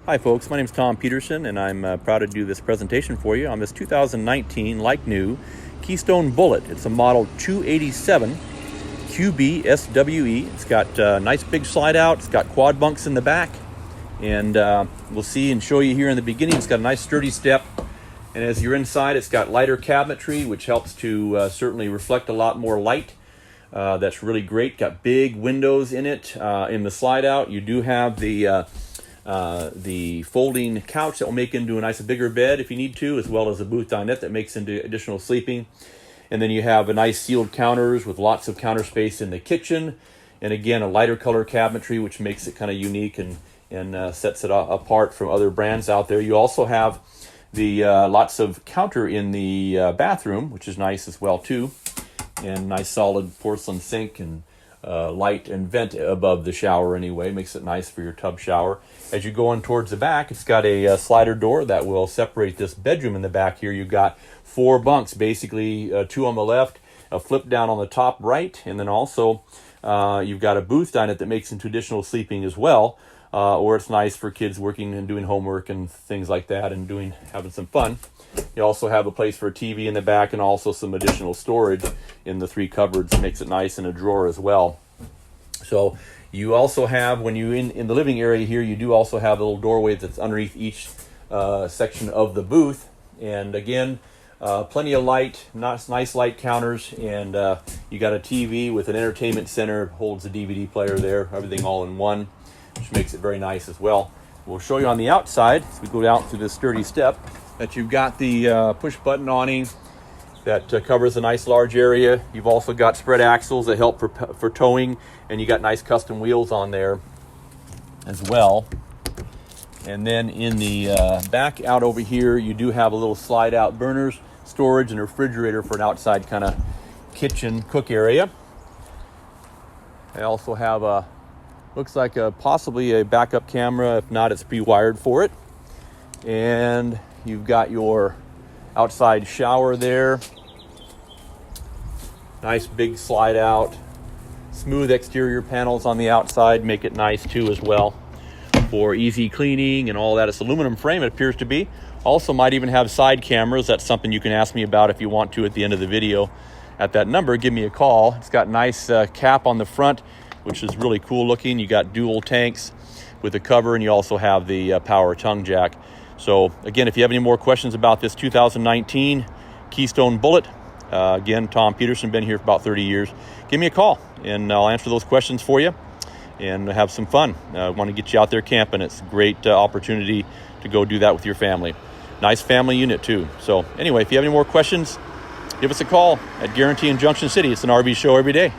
Hi folks, my name is Tom Peterson and I'm proud to do this presentation for you on this 2019 like new Keystone Bullet. It's a model 287 QBSWE. It's got a nice big slide out, it's got quad bunks in the back, and we'll see and show you here in the beginning. It's got a nice sturdy step, and as you're inside it's got lighter cabinetry, which helps to certainly reflect a lot more light. That's really great. Got big windows in it. In the slide out you do have the folding couch that will make into a nice bigger bed if you need to, as well as a booth dinette that makes into additional sleeping. And then you have a nice sealed counters with lots of counter space in the kitchen, and again a lighter color cabinetry, which makes it kind of unique and sets it apart from other brands out there. You also have the lots of counter in the bathroom, which is nice as well too, and nice solid porcelain sink and light and vent above the shower anyway. Makes it nice for your tub shower. As you go on towards the back, it's got a slider door that will separate this bedroom in the back here. You've got 4 bunks, basically 2 on the left, a flip down on the top right, and then also you've got a booth dinette that makes into additional sleeping as well, or it's nice for kids working and doing homework and things like that and having some fun. You also have a place for a TV in the back and also some additional storage in the 3 cupboards. Makes it nice in a drawer as well. So you also have, when you in the living area here, you do also have a little doorway that's underneath each section of the booth. And again, plenty of light, nice light counters, and you got a TV with an entertainment center, holds a DVD player there, everything all in one, which makes it very nice as well. We'll show you on the outside, as we go down through this sturdy step, that you've got the push button awning that covers a nice large area. You've also got spread axles that help for towing, and you got nice custom wheels on there as well. And then in the back out over here, you do have a little slide out burners, storage, and a refrigerator for an outside kind of kitchen cook area. I also have looks like possibly a backup camera. If not, it's pre-wired for it. And you've got your outside shower there. Nice big slide out. Smooth exterior panels on the outside make it nice too as well for easy cleaning and all that. It's aluminum frame, it appears to be. Also might even have side cameras. That's something you can ask me about if you want to at the end of the video. At that number, give me a call. It's got nice cap on the front, which is really cool looking. You got dual tanks with a cover, and you also have the power tongue jack. So again, if you have any more questions about this 2019 Keystone Bullet, again, Tom Peterson, been here for about 30 years. Give me a call and I'll answer those questions for you and have some fun. I want to get you out there camping. It's a great opportunity to go do that with your family. Nice family unit too. So anyway, if you have any more questions, give us a call at Guaranty in Junction City. It's an RV show every day.